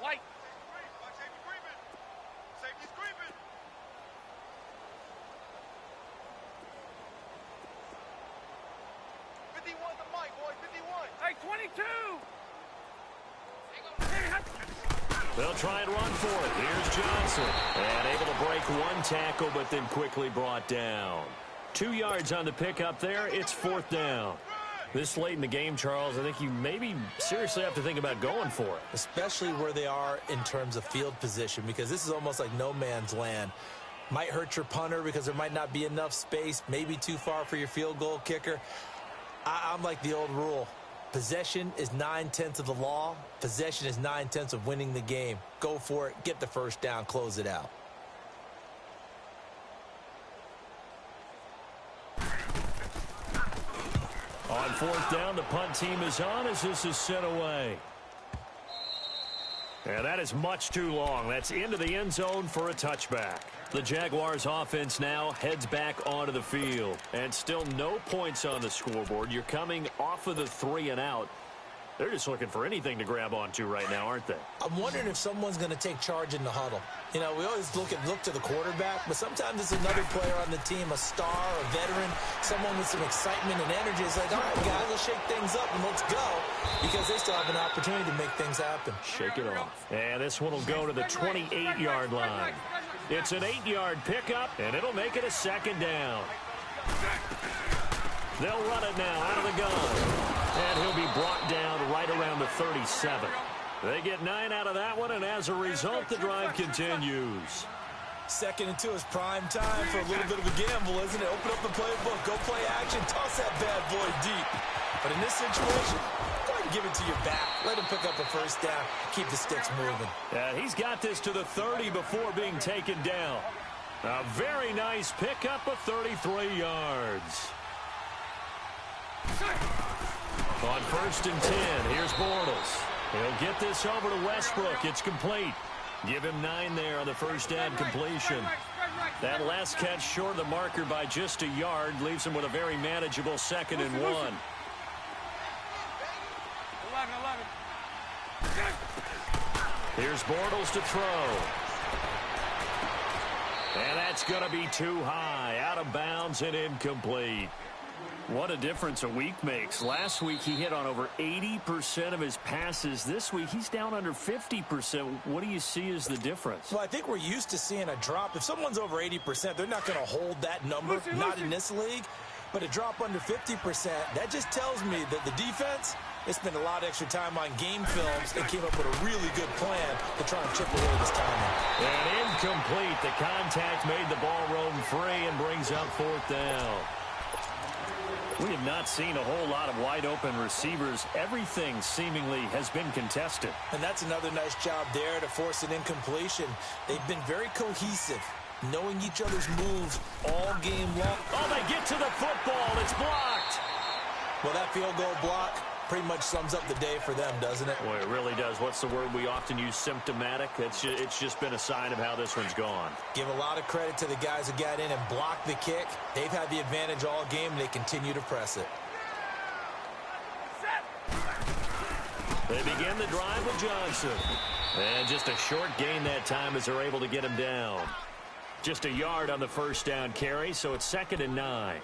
White. Safety's creeping. 51 the mic, boy. 51. Hey, 22. They'll try and run for it. Here's Johnson. And able to break one tackle, but then quickly brought down. 2 yards on the pickup there. It's 4th down. This late in the game, Charles, I think you maybe seriously have to think about going for it. Especially where they are in terms of field position, because this is almost like no man's land. Might hurt your punter because there might not be enough space, maybe too far for your field goal kicker. I'm like the old rule. Possession is 9/10 of the law. Possession is 9/10 of winning the game. Go for it. Get the first down. Close it out. On fourth down, the punt team is on as this is sent away. And that is much too long. That's into the end zone for a touchback. The Jaguars offense now heads back onto the field. And still no points on the scoreboard. You're coming off of the 3 and out. They're just looking for anything to grab onto right now, aren't they? I'm wondering if someone's going to take charge in the huddle. You know, we always look to the quarterback, but sometimes it's another player on the team, a star, a veteran, someone with some excitement and energy. It's like, all right, guys, let's shake things up and let's go, because they still have an opportunity to make things happen. Shake it off. And this one will go to the 28-yard line. It's an 8-yard pickup, and it'll make it a second down. They'll run it now out of the gun. And he'll be brought down right around the 37. They get 9 out of that one, and as a result, the drive continues. 2nd and 2 is prime time for a little bit of a gamble, isn't it? Open up the playbook, go play action, toss that bad boy deep. But in this situation, go ahead and give it to your back. Let him pick up a first down. Keep the sticks moving. He's got this to the 30 before being taken down. A very nice pickup of 33 yards. On 1st and 10, here's Bortles. He'll get this over to Westbrook. It's complete. Give him 9 there on the first down completion. That last catch short of the marker by just a yard leaves him with a very manageable 2nd and 1. 11. Here's Bortles to throw. And that's going to be too high. Out of bounds and incomplete. What a difference a week makes. Last week he hit on over 80% of his passes. This week he's down under 50%. What do you see as the difference? Well, I think we're used to seeing a drop. If someone's over 80%, they're not going to hold that number, not in this league. But a drop under 50%, that just tells me that the defense, they spent a lot of extra time on game films and came up with a really good plan to try and chip away this timing. And incomplete. The contact made the ball roam free and brings up 4th down. We have not seen a whole lot of wide-open receivers. Everything seemingly has been contested. And that's another nice job there to force an incompletion. They've been very cohesive, knowing each other's moves all game long. Oh, they get to the football. It's blocked. Well, that field goal block pretty much sums up the day for them, doesn't it? Boy, it really does. What's the word we often use? Symptomatic. It's just been a sign of how this one's gone. Give a lot of credit to the guys who got in and blocked the kick. They've had the advantage all game, and they continue to press it. They begin the drive with Johnson. And just a short gain that time as they're able to get him down. Just a yard on the first down carry, so it's 2nd and 9.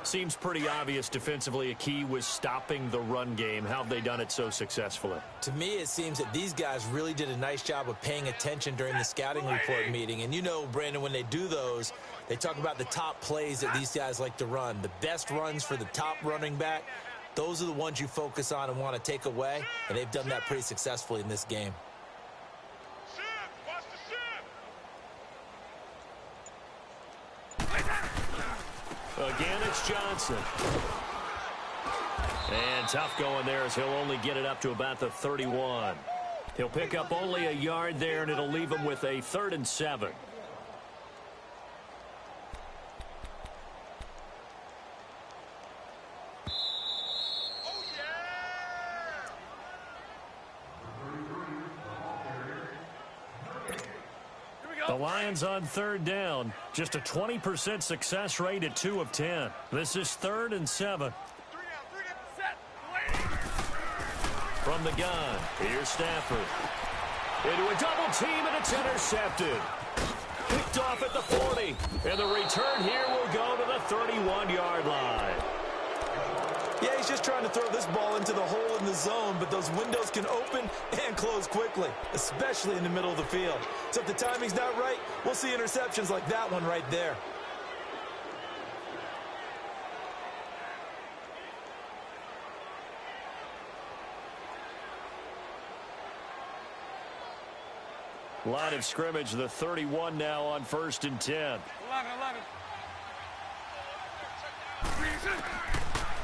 Seems pretty obvious defensively a key was stopping the run game. How have they done it so successfully? To me, it seems that these guys really did a nice job of paying attention during the scouting report meeting. And you know, Brandon, when they do those, they talk about the top plays that these guys like to run. The best runs for the top running back, those are the ones you focus on and want to take away. And they've done that pretty successfully in this game. Again, it's Johnson. And tough going there as he'll only get it up to about the 31. He'll pick up only a yard there, and it'll leave him with a 3rd and 7. The Lions on 3rd down. Just a 20% success rate at 2 of 10. This is 3rd and 7. From the gun, here's Stafford. Into a double team, and it's intercepted. Picked off at the 40. And the return here will go to the 31-yard line. Yeah, he's just trying to throw this ball into the hole in the zone, but those windows can open and close quickly, especially in the middle of the field. So if the timing's not right, we'll see interceptions like that one right there. Line of scrimmage, the 31 now on 1st and 10. 11.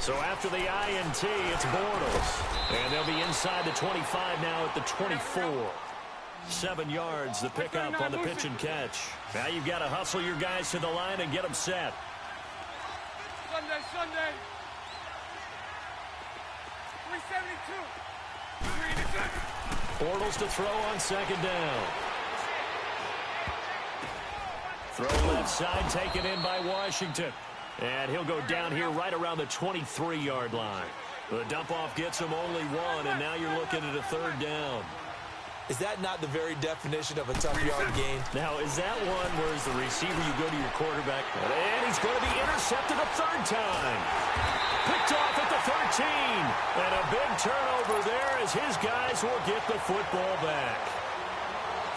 So after the INT, it's Bortles. And they'll be inside the 25 now at the 24. 7 yards, the pickup on the pitch and catch. Now you've got to hustle your guys to the line and get them set. Sunday. 372. Bortles to throw on second down. Throw left side, taken in by Washington. And he'll go down here right around the 23-yard line. The dump-off gets him only 1, and now you're looking at a third down. Is that not the very definition of a tough yard gain? Now, is that one where as the receiver you go to your quarterback, and he's going to be intercepted a third time. Picked off at the 13. And a big turnover there as his guys will get the football back.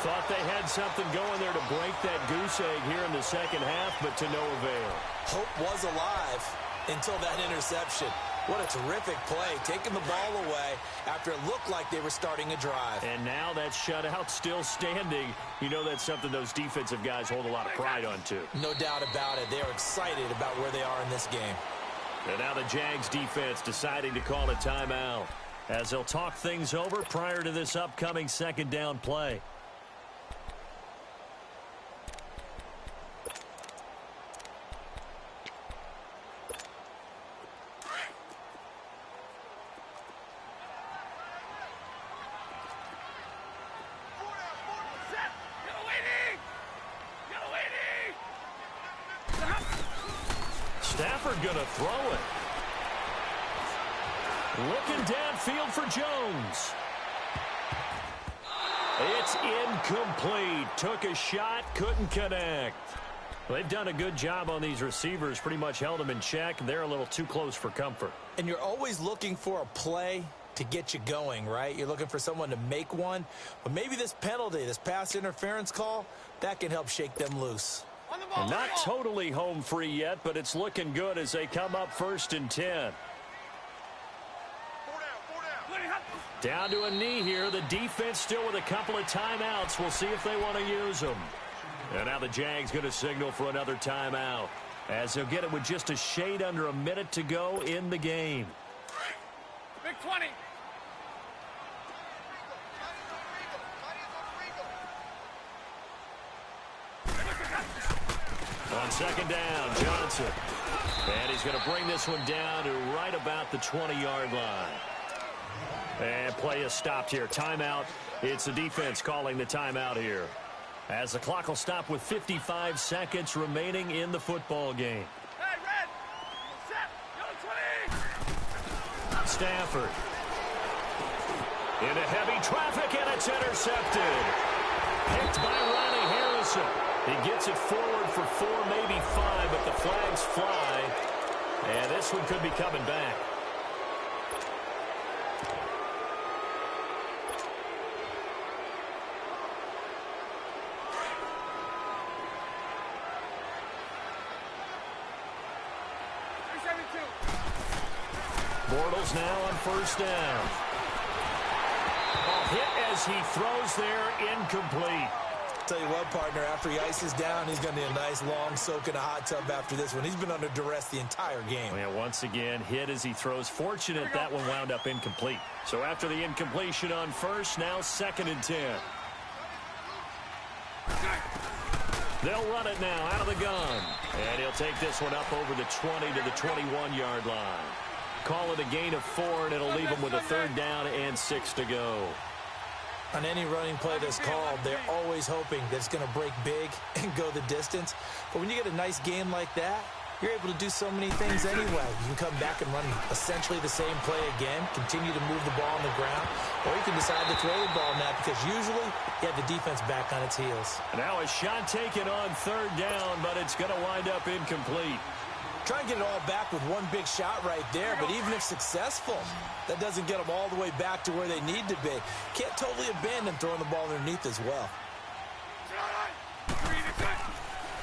Thought they had something going there to break that goose egg here in the second half, but to no avail. Hope was alive until that interception. What a terrific play, taking the ball away after it looked like they were starting a drive. And now that shutout still standing. You know that's something those defensive guys hold a lot of pride on, too. No doubt about it. They are excited about where they are in this game. And now the Jags defense deciding to call a timeout as they'll talk things over prior to this upcoming second down play. Stafford going to throw it. Looking downfield for Jones. It's incomplete. Took a shot, couldn't connect. They've done a good job on these receivers, pretty much held them in check. They're a little too close for comfort. And you're always looking for a play to get you going, right? You're looking for someone to make one. But maybe this penalty, this pass interference call, that can help shake them loose. And not totally home free yet, but it's looking good as they come up 1st and 10. Down to a knee here. The defense still with a couple of timeouts. We'll see if they want to use them. And now the Jags going to signal for another timeout as they'll get it with just a shade under a minute to go in the game. Big 20. On second down, Johnson. And he's going to bring this one down to right about the 20-yard line. And play is stopped here. Timeout. It's the defense calling the timeout here, as the clock will stop with 55 seconds remaining in the football game. Hey, Red. Set. Go 20. Stafford. Into heavy traffic, and it's intercepted. Picked by Ronnie Harrison. He gets it forward for 4, maybe 5, but the flags fly. And this one could be coming back. Bortles now on first down. Hit as he throws there, incomplete. Tell you what, partner, after he ices down, he's going to need a nice long soak in a hot tub after this one. He's been under duress the entire game. Yeah, once again, hit as he throws. Fortunate that one wound up incomplete. So after the incompletion on first, now 2nd and 10. They'll run it now out of the gun. And he'll take this one up over the 20 to the 21-yard line. Call it a gain of 4, and it'll leave them with a third down and 6 to go. On any running play that's called, they're always hoping that it's going to break big and go the distance. But when you get a nice game like that, you're able to do so many things anyway. You can come back and run essentially the same play again, continue to move the ball on the ground, or you can decide to throw the ball now because usually you have the defense back on its heels. Now a shot taken on third down, but it's going to wind up incomplete. Try and get it all back with one big shot right there, but even if successful, that doesn't get them all the way back to where they need to be. Can't totally abandon throwing the ball underneath as well.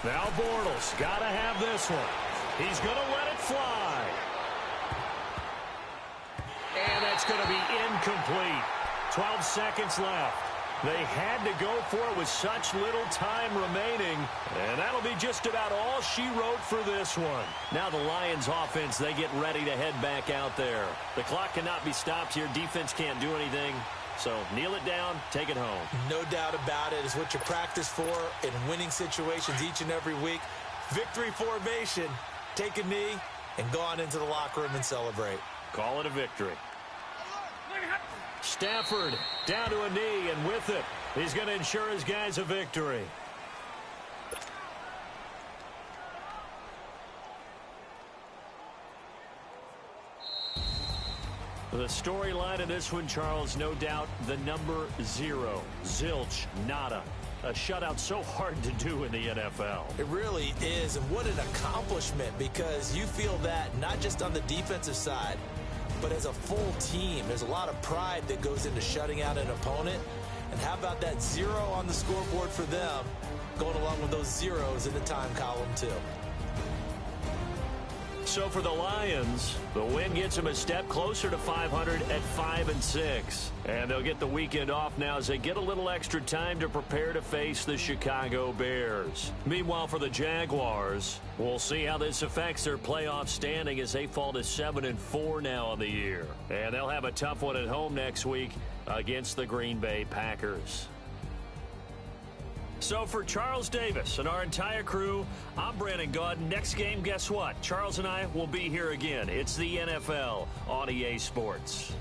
Now Bortles got to have this one. He's going to let it fly. And that's going to be incomplete. 12 seconds left. They had to go for it with such little time remaining, and that'll be just about all she wrote for this one. Now the Lions offense, they get ready to head back out there. The clock cannot be stopped here. Defense can't do anything. So kneel it down, take it home. No doubt about it. It's what you practice for in winning situations each and every week. Victory formation. Take a knee and go on into the locker room and celebrate. Call it a victory. Stafford down to a knee, and with it, he's going to ensure his guys a victory. The storyline of this one, Charles, no doubt the number 0. Zilch, nada. A shutout so hard to do in the NFL. It really is, and what an accomplishment, because you feel that not just on the defensive side, but as a full team. There's a lot of pride that goes into shutting out an opponent. And how about that 0 on the scoreboard for them, going along with those zeros in the time column too. So for the Lions, the win gets them a step closer to 500 at 5-6. And they'll get the weekend off now as they get a little extra time to prepare to face the Chicago Bears. Meanwhile, for the Jaguars, we'll see how this affects their playoff standing as they fall to 7-4 now on the year. And they'll have a tough one at home next week against the Green Bay Packers. So for Charles Davis and our entire crew, I'm Brandon Gaudin. Next game, guess what? Charles and I will be here again. It's the NFL on EA Sports.